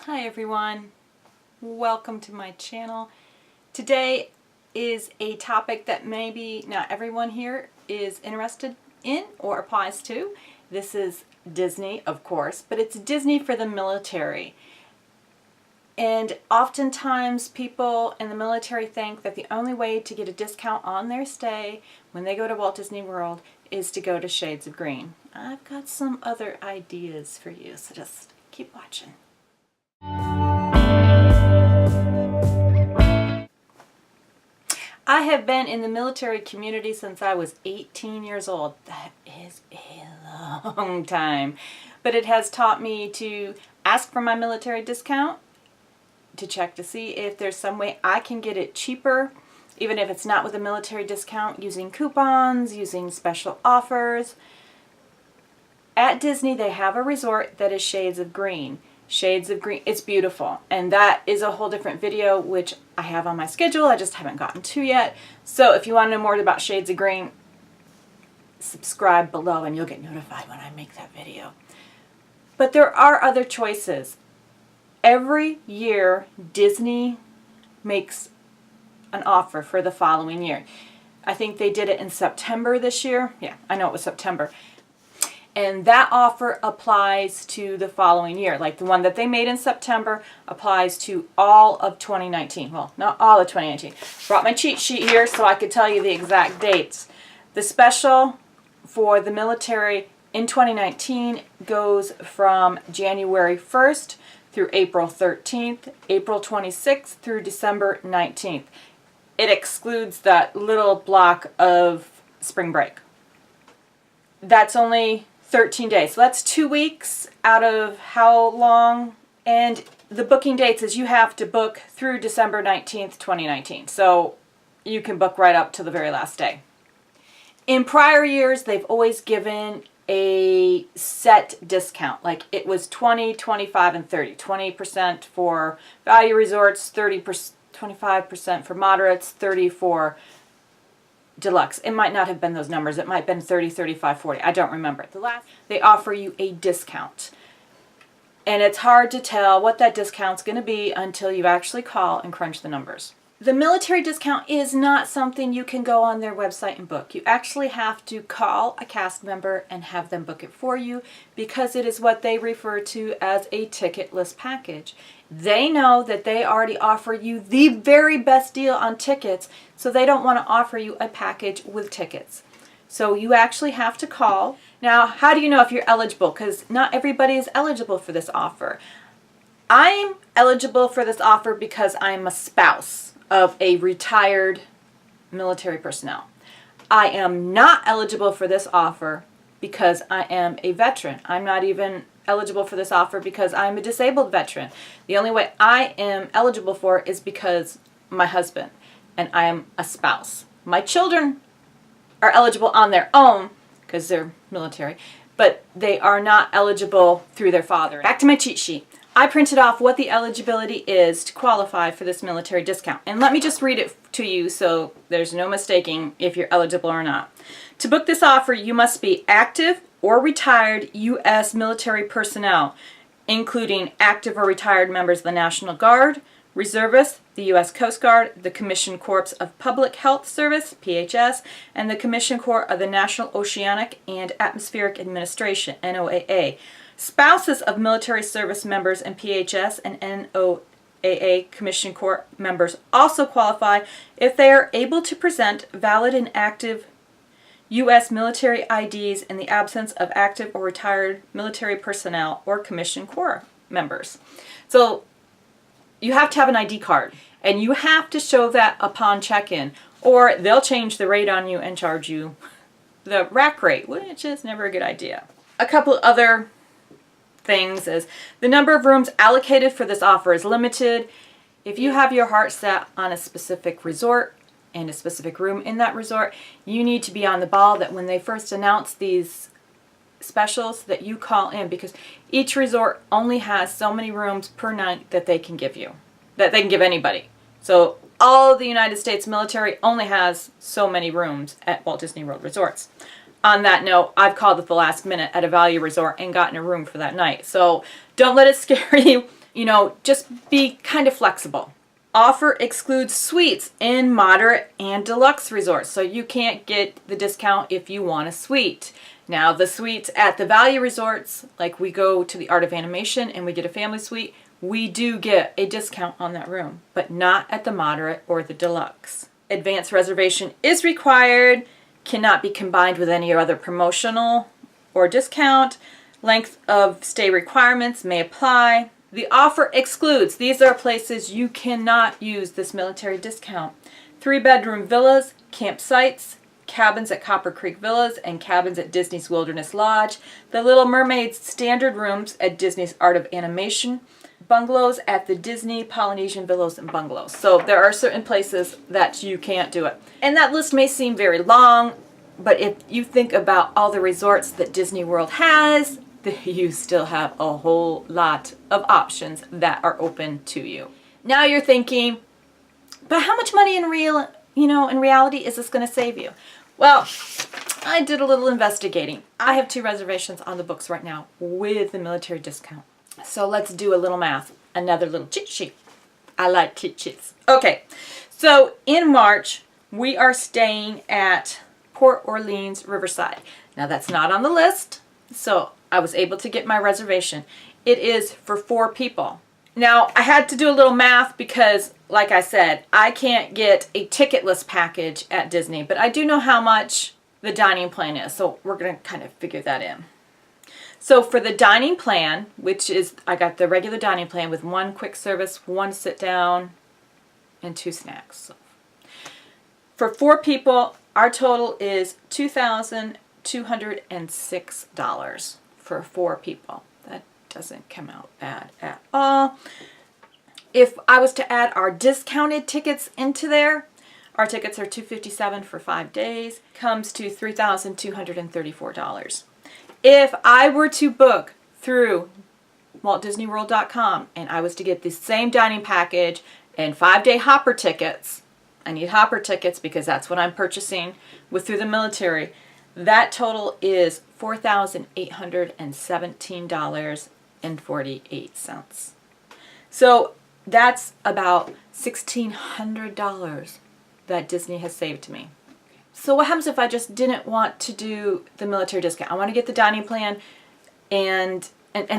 Hi everyone, welcome to my channel. Today is a topic that maybe not everyone here is interested in or applies to. This is Disney, of course, but it's Disney for the military. And oftentimes people in the military think that the only way to get a discount on their stay when they go to Walt Disney World is to go to Shades of Green. I've got some other ideas for you, so just keep watching. I have been in the military community since I was 18 years old. That is a long time. But it has taught me to ask for my military discount, to check to see if there's some way I can get it cheaper, even if it's not with a military discount, using coupons, using special offers. At Disney, they have a resort that is Shades of Green. Shades of Green, it's beautiful, and that is a whole different video which I have on my schedule. I just haven't gotten to yet. So if you want to know more about Shades of Green, subscribe below and you'll get notified when I make that video. But there are other choices. Every year Disney makes an offer for the following year. I think they did it in September this year. Yeah, I know it was September. And that offer applies to the following year. Like the one that they made in September applies to all of 2019. Well, not all of 2019. Brought my cheat sheet here so I could tell you the exact dates. The special for the military in 2019 goes from January 1st through April 13th, April 26th through December 19th. It excludes that little block of spring break. That's only 13 days. So that's 2 weeks out of how long? And the booking dates is you have to book through December 19th, 2019. So you can book right up to the very last day. In prior years, they've always given a set discount. Like it was 20, 25, and 30. 20% for value resorts, 30%, 25% for moderates, 30 for deluxe. It might not have been those numbers. It might have been 30, 35, 40. I don't remember. They offer you a discount. And it's hard to tell what that discount's going to be until you actually call and crunch the numbers. The military discount is not something you can go on their website and book. You actually have to call a cast member and have them book it for you because it is what they refer to as a ticketless package. They know that they already offer you the very best deal on tickets, so they don't want to offer you a package with tickets. So you actually have to call. Now, how do you know if you're eligible? Because not everybody is eligible for this offer. I'm eligible for this offer because I'm a spouse of a retired military personnel. I am not eligible for this offer because I am a veteran. I'm not even eligible for this offer because I'm a disabled veteran. The only way I am eligible for it is because my husband and I am a spouse. My children are eligible on their own because they're military, but they are not eligible through their father. Back to my cheat sheet. I printed off what the eligibility is to qualify for this military discount. And let me just read it to you so there's no mistaking if you're eligible or not. To book this offer, you must be active or retired U.S. military personnel, including active or retired members of the National Guard, reservists, the U.S. Coast Guard, the Commissioned Corps of Public Health Service, PHS, and the Commissioned Corps of the National Oceanic and Atmospheric Administration, NOAA. Spouses of military service members and PHS and NOAA Commission Corps members also qualify if they are able to present valid and active U.S. military IDs in the absence of active or retired military personnel or Commission Corps members. So you have to have an ID card, and you have to show that upon check-in, or they'll change the rate on you and charge you the rack rate, which is never a good idea. A couple other things is the number of rooms allocated for this offer is limited. If you have your heart set on a specific resort and a specific room in that resort, you need to be on the ball that when they first announce these specials that you call in, because each resort only has so many rooms per night that they can give you, that they can give anybody. So all of the United States military only has so many rooms at Walt Disney World resorts. On that note, I've called at the last minute at a value resort and gotten a room for that night. So don't let it scare you. You know, just be kind of flexible. Offer excludes suites in moderate and deluxe resorts, so you can't get the discount if you want a suite. Now, the suites at the value resorts, like we go to the Art of Animation and we get a family suite, we do get a discount on that room, but not at the moderate or the deluxe. Advance reservation is required, cannot be combined with any other promotional or discount. Length of stay requirements may apply. The offer excludes, these are places you cannot use this military discount: 3-bedroom villas, campsites, cabins at Copper Creek Villas, and cabins at Disney's Wilderness Lodge, the Little Mermaid's standard rooms at Disney's Art of Animation, bungalows at the Disney Polynesian Villas and Bungalows. So there are certain places that you can't do it. And that list may seem very long, but if you think about all the resorts that Disney World has, you still have a whole lot of options that are open to you. Now you're thinking, but how much money in reality is this going to save you? Well, I did a little investigating. I have 2 reservations on the books right now with the military discount. So let's do a little math. Another little cheat sheet. I like cheat sheets. Okay, so in March, we are staying at Port Orleans Riverside. Now that's not on the list, so I was able to get my reservation. It is for 4 people. Now, I had to do a little math because, like I said, I can't get a ticketless package at Disney, but I do know how much the dining plan is, so we're going to kind of figure that in. So for the dining plan, which is, I got the regular dining plan with 1 quick service, 1 sit down, and 2 snacks. So for 4 people, our total is $2,206 for 4 people. That doesn't come out bad at all. If I was to add our discounted tickets into there, our tickets are $257 for 5 days, comes to $3,234. If I were to book through WaltDisneyWorld.com and I was to get the same dining package and 5-day hopper tickets, I need hopper tickets because that's what I'm purchasing through the military, that total is $4,817.48. So that's about $1,600 that Disney has saved me. So what happens if I just didn't want to do the military discount? I want to get the dining plan and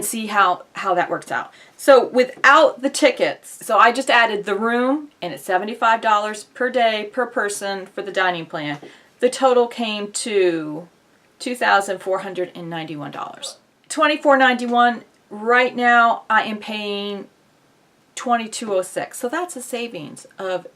see how that works out. So without the tickets, so I just added the room, and it's $75 per day per person for the dining plan. The total came to $2,491. $2,491. Right now I am paying $2,206. So that's a savings of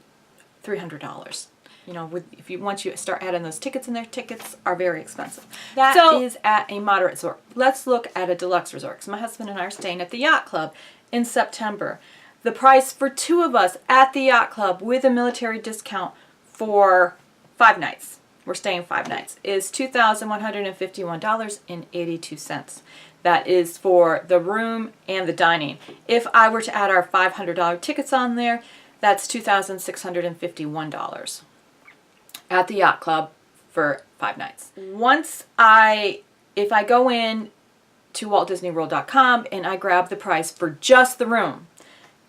$300. You know, once you start adding those tickets in there, tickets are very expensive. That is at a moderate resort. Let's look at a deluxe resort, because my husband and I are staying at the Yacht Club in September. The price for 2 of us at the Yacht Club with a military discount for 5 nights, we're staying 5 nights, is $2,151.82. That is for the room and the dining. If I were to add our $500 tickets on there, that's $2,651 at the Yacht Club for 5 nights. If I go in to WaltDisneyWorld.com and I grab the price for just the room,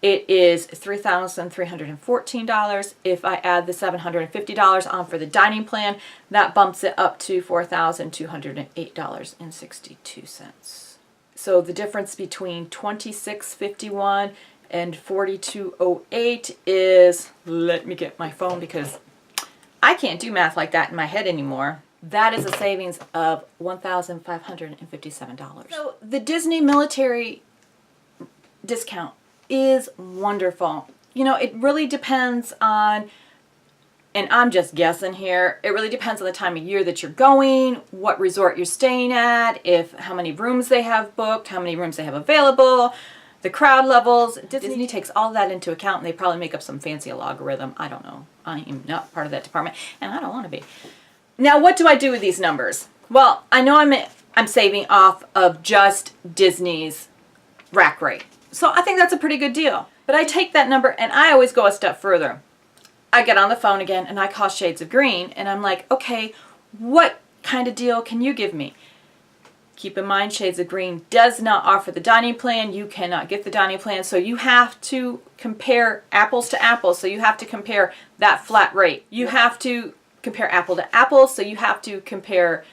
it is $3,314. If I add the $750 on for the dining plan, that bumps it up to $4,208.62. So the difference between $26.51 and $42.08 is, let me get my phone because I can't do math like that in my head anymore. That is a savings of $1,557. So the Disney military discount is wonderful. You know, it really depends on, and I'm just guessing here, it really depends on the time of year that you're going, what resort you're staying at, how many rooms they have booked, how many rooms they have available, the crowd levels. Disney takes all that into account, and they probably make up some fancy algorithm. I don't know. I am not part of that department, and I don't want to be. Now, what do I do with these numbers? Well, I know I'm saving off of just Disney's rack rate. So I think that's a pretty good deal. But I take that number and I always go a step further. I get on the phone again and I call Shades of Green and I'm like, okay, what kind of deal can you give me? Keep in mind, Shades of Green does not offer the dining plan. You cannot get the dining plan, so you have to compare apples to apples. So you have to compare that flat rate. You have to compare apple to apple, so you have to compare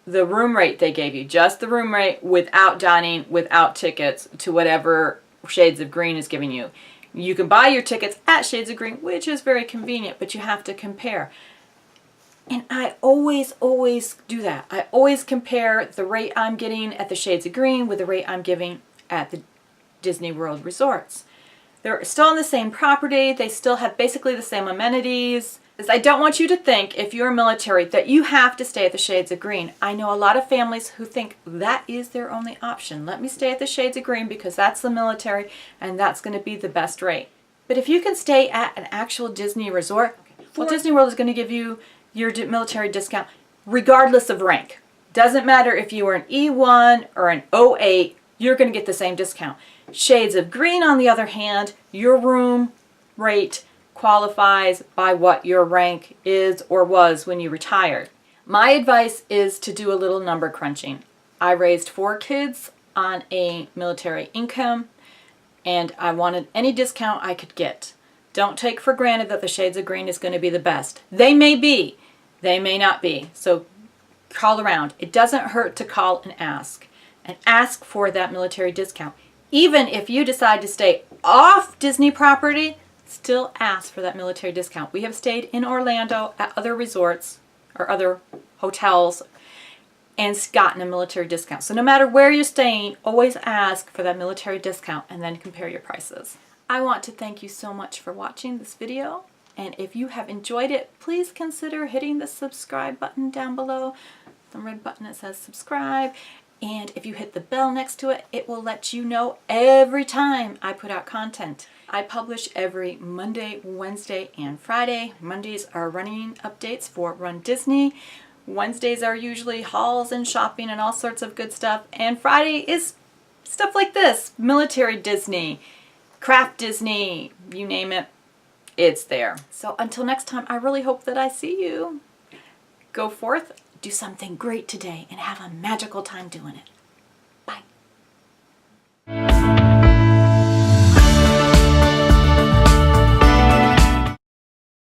the room rate they gave you, just the room rate without dining, without tickets, to whatever Shades of Green is giving you. You can buy your tickets at Shades of Green, which is very convenient, but you have to compare. And I always do that. I always compare the rate I'm getting at the Shades of Green with the rate I'm giving at the Disney World resorts. They're still on the same property. They still have basically the same amenities. I don't want you to think, if you're military, that you have to stay at the Shades of Green. I know a lot of families who think that is their only option. Let me stay at the Shades of Green because that's the military and that's going to be the best rate. But if you can stay at an actual Disney resort, well, Disney World is going to give you your military discount regardless of rank. Doesn't matter if you were an E1 or an 08, you're going to get the same discount. Shades of Green, on the other hand, your room rate qualifies by what your rank is or was when you retired. My advice is to do a little number crunching. I raised 4 kids on a military income, and I wanted any discount I could get. Don't take for granted that the Shades of Green is going to be the best. They may be. They may not be. So call around. It doesn't hurt to call and ask for that military discount. Even if you decide to stay off Disney property, still ask for that military discount. We have stayed in Orlando at other resorts or other hotels and gotten a military discount. So no matter where you're staying, always ask for that military discount and then compare your prices. I want to thank you so much for watching this video. And if you have enjoyed it, please consider hitting the subscribe button down below, the red button that says subscribe. And if you hit the bell next to it, it will let you know every time I put out content. I publish every Monday, Wednesday, and Friday. Mondays are running updates for Run Disney. Wednesdays are usually hauls and shopping and all sorts of good stuff. And Friday is stuff like this, military Disney, craft Disney, you name it. It's there. So until next time, I really hope that I see you. Go forth, do something great today, and have a magical time doing it.